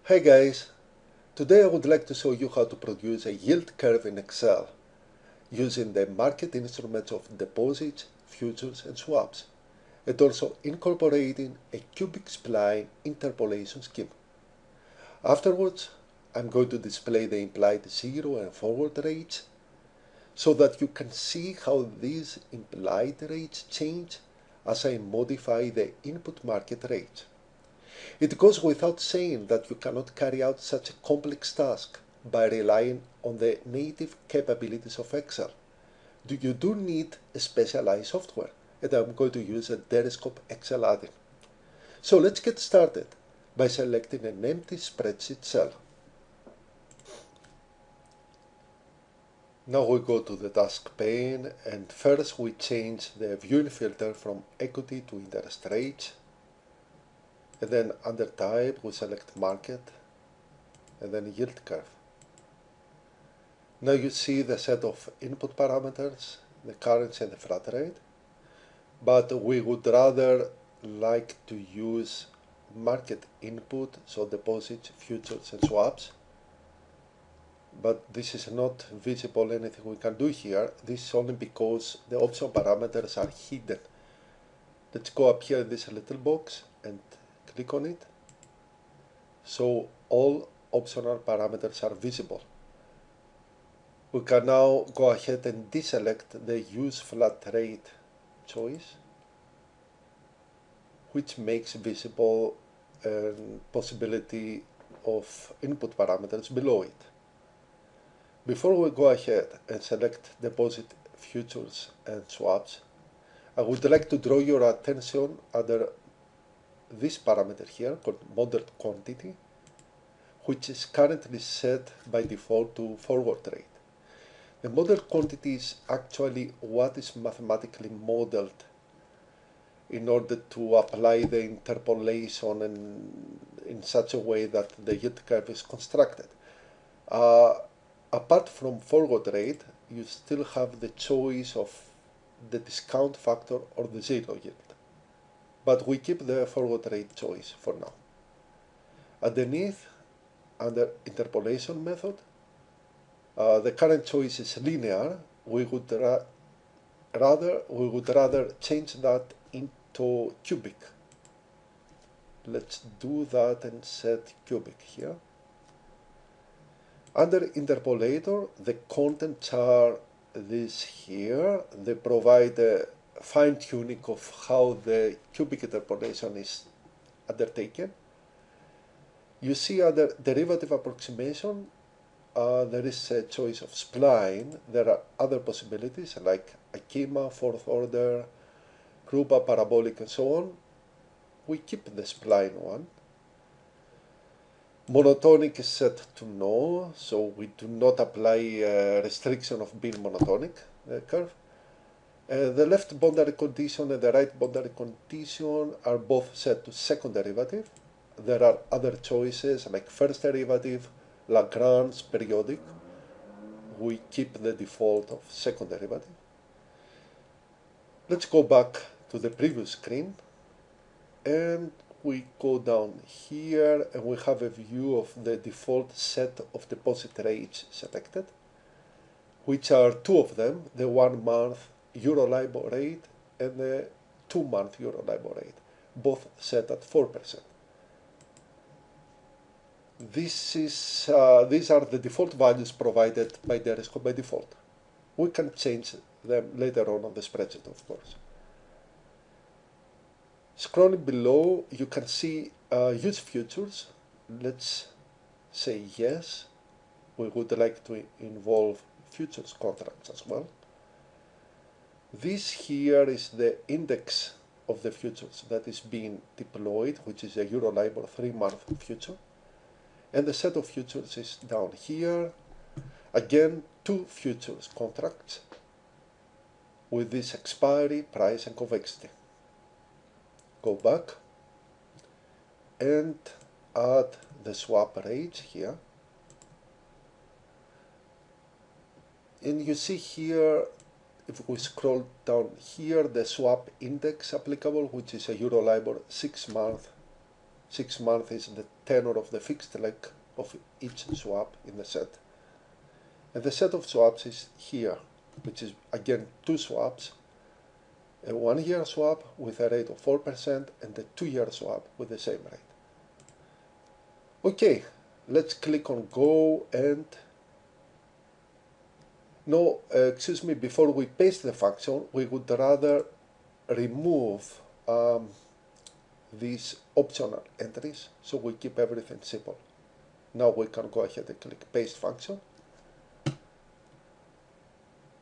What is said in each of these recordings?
Hey guys, today I would like to show you how to produce a yield curve in Excel using the market instruments of deposits, futures and swaps, and also incorporating a cubic spline interpolation scheme. Afterwards, I'm going to display the implied 0 and forward rates so that you can see how these implied rates change as I modify the input market rates. It goes without saying that you cannot carry out such a complex task by relying on the native capabilities of Excel. You do need a specialized software, and I'm going to use a Deriscope Excel add-in. So let's get started by selecting an empty spreadsheet cell. Now we go to the task pane, and first we change the viewing filter from equity to interest rates. And then under type we select market and then yield curve. Now you see the set of input parameters, the currency and the flat rate, but we would rather like to use market input, so deposits, futures and swaps. But this is not visible anything we can do here. This is only because the option parameters are hidden. Let's go up here in this little box and click on it. So all optional parameters are visible. We can now go ahead and deselect the use flat rate choice, which makes visible a possibility of input parameters below it. Before we go ahead and select deposit, futures and swaps, I would like to draw your attention under this parameter here called modeled quantity, which is currently set by default to forward rate. The model quantity is actually what is mathematically modeled in order to apply the interpolation in such a way that the yield curve is constructed. Apart from forward rate, you still have the choice of the discount factor or the zero yield. But we keep the forward rate choice for now. Underneath, under interpolation method, the current choice is linear. We would rather change that into cubic. Let's do that and set cubic here. Under interpolator, the contents are this here. They provide a fine-tuning of how the cubic interpolation is undertaken. You see under derivative approximation, there is a choice of spline. There are other possibilities like Akima, fourth order, Krupa, parabolic, and so on. We keep the spline one. Monotonic is set to no, so we do not apply a restriction of being monotonic curve. The left boundary condition and the right boundary condition are both set to second derivative. There are other choices like first derivative, Lagrange, periodic. We keep the default of second derivative. Let's go back to the previous screen and we go down here and we have a view of the default set of deposit rates selected, which are two of them, the 1 month Euro-LIBOR rate and the 2-month Euro-LIBOR rate, both set at 4%. These are the default values provided by Deriscope by default. We can change them later on the spreadsheet, of course. Scrolling below, you can see use futures. Let's say yes. We would like to involve futures contracts as well. This here is the index of the futures that is being deployed, which is a Euro-LIBOR 3-month future. And the set of futures is down here. Again, two futures contracts with this expiry, price and convexity. Go back and add the swap rates here. And you see here, if we scroll down here, the swap index applicable, which is a Euro-LIBOR 6-month 6 months is the tenor of the fixed leg of each swap in the set. And the set of swaps is here, which is again 2 swaps, a 1-year swap with a rate of 4% and a 2-year swap with the same rate. Okay, let's click on go and no, excuse me, before we paste the function, we would rather remove these optional entries, so we keep everything simple. Now we can go ahead and click paste function,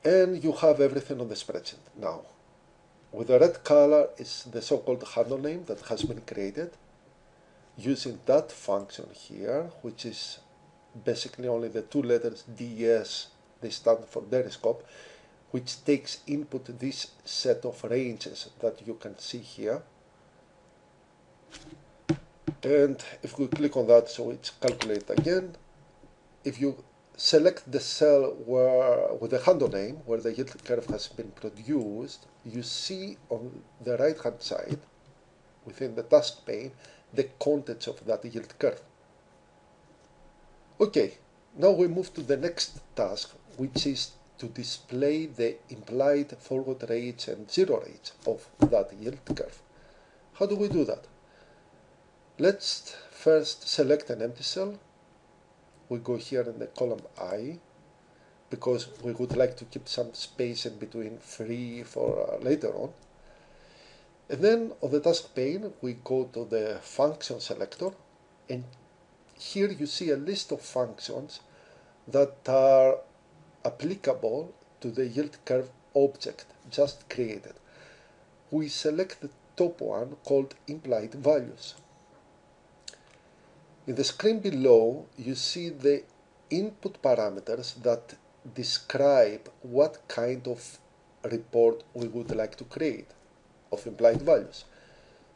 and you have everything on the spreadsheet. Now, with the red color is the so-called handle name that has been created using that function here, which is basically only the 2 letters DS. They stand for Deriscope, which takes input this set of ranges that you can see here. And if we click on that, so it's calculate again. If you select the cell where, with the handle name where the yield curve has been produced, you see on the right hand side within the task pane the contents of that yield curve. Okay, now we move to the next task, which is to display the implied forward rates and zero rates of that yield curve. How do we do that? Let's first select an empty cell. We go here in the column I, because we would like to keep some space in between free for later on. And then on the task pane, we go to the function selector, and here you see a list of functions that are applicable to the yield curve object just created. We select the top one called implied values. In the screen below, you see the input parameters that describe what kind of report we would like to create of implied values.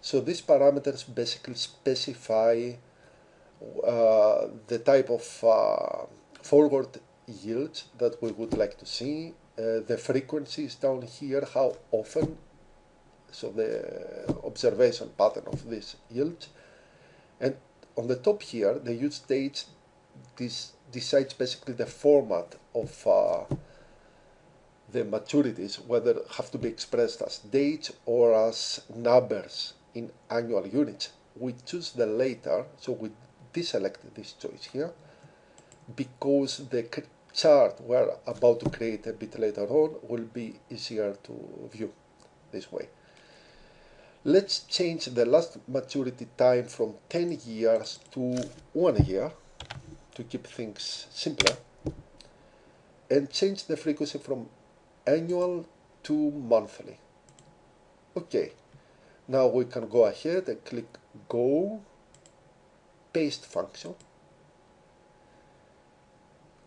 So these parameters basically specify the type of forward yields that we would like to see, the frequencies down here, how often, so the observation pattern of these yields, and on the top here, the use dates decides basically the format of the maturities, whether have to be expressed as dates or as numbers in annual units. We choose the later, so we deselect this choice here, because the chart we're about to create a bit later on will be easier to view this way. Let's change the last maturity time from 10 years to 1 year to keep things simpler, and change the frequency from annual to monthly. Okay, now we can go ahead and click go, paste function,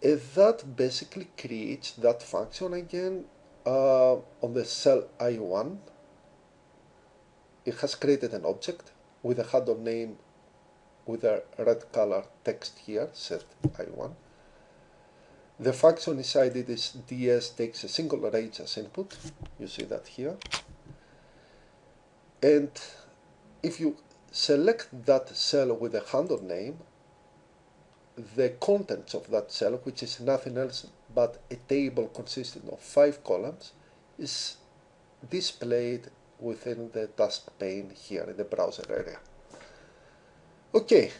and that basically creates that function again on the cell I1. It has created an object with a handle name with a red color text here, set I1. The function inside it is ds takes a single range as input. You see that here. And if you select that cell with a handle name, the contents of that cell, which is nothing else but a table consisting of 5 columns, is displayed within the task pane here in the browser area. Okay,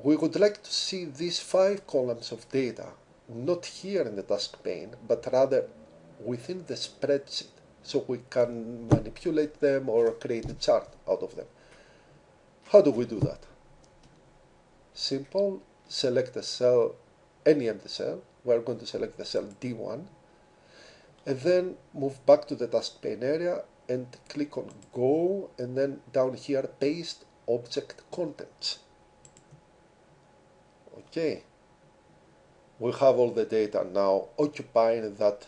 we would like to see these 5 columns of data not here in the task pane, but rather within the spreadsheet, so we can manipulate them or create a chart out of them. How do we do that? Simple, select a cell, any empty cell. We're going to select the cell D1, and then move back to the task pane area and click on go, and then down here paste object contents. Okay, we have all the data now occupying that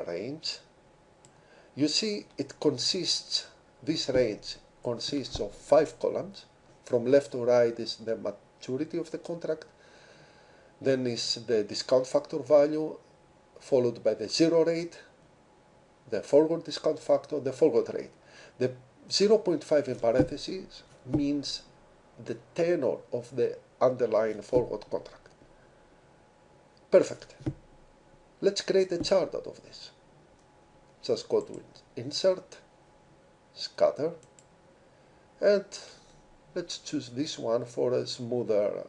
range. You see it consists, this range consists of 5 columns. From left to right is the maturity of the contract, then is the discount factor value, followed by the zero rate, the forward discount factor, the forward rate. The 0.5 in parentheses means the tenor of the underlying forward contract. Perfect. Let's create a chart out of this. Just go to Insert, Scatter, and let's choose this one for a smoother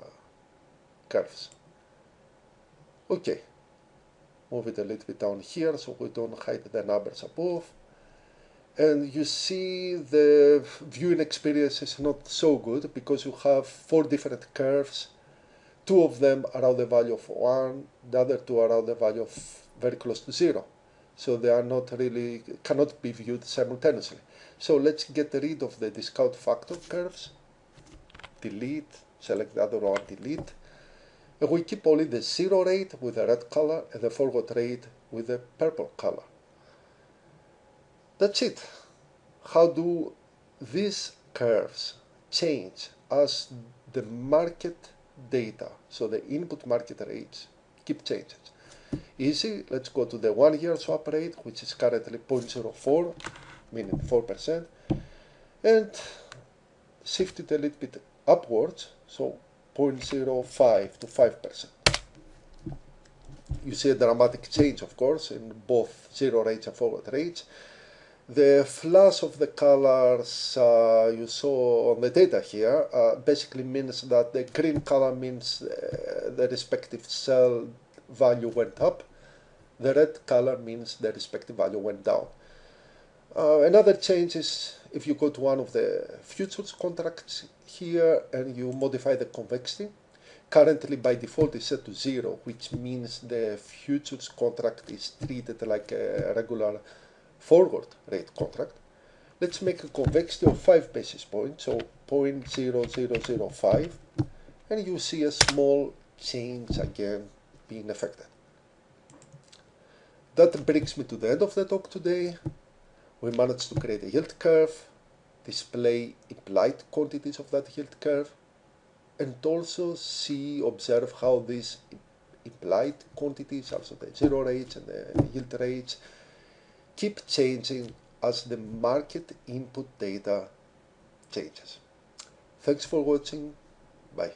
curves. Okay, move it a little bit down here so we don't hide the numbers above. And you see the viewing experience is not so good because you have 4 different curves. 2 of them around the value of 1, the other 2 around the value of very close to 0. So they are not really, cannot be viewed simultaneously. So let's get rid of the discount factor curves. Delete, select the other one, delete. And we keep only the 0 rate with the red color and the forward rate with the purple color. That's it. How do these curves change as the market data, so the input market rates, keep changing? Easy. Let's go to the 1 year swap rate, which is currently 0.04, meaning 4%, and shift it a little bit upwards, so 0.05 to 5%. You see a dramatic change, of course, in both 0 rates and forward rates. The flash of the colors you saw on the data here basically means that the green color means the respective cell value went up. The red color means the respective value went down. Another change is if you go to one of the futures contracts here and you modify the convexity. Currently by default is set to 0, which means the futures contract is treated like a regular forward rate contract. Let's make a convexity of 5 basis points, so 0.0005, and you see a small change again being affected. That brings me to the end of the talk today. We managed to create a yield curve, display implied quantities of that yield curve, and also observe how these implied quantities, also the 0 rates and the yield rates, keep changing as the market input data changes. Thanks for watching. Bye.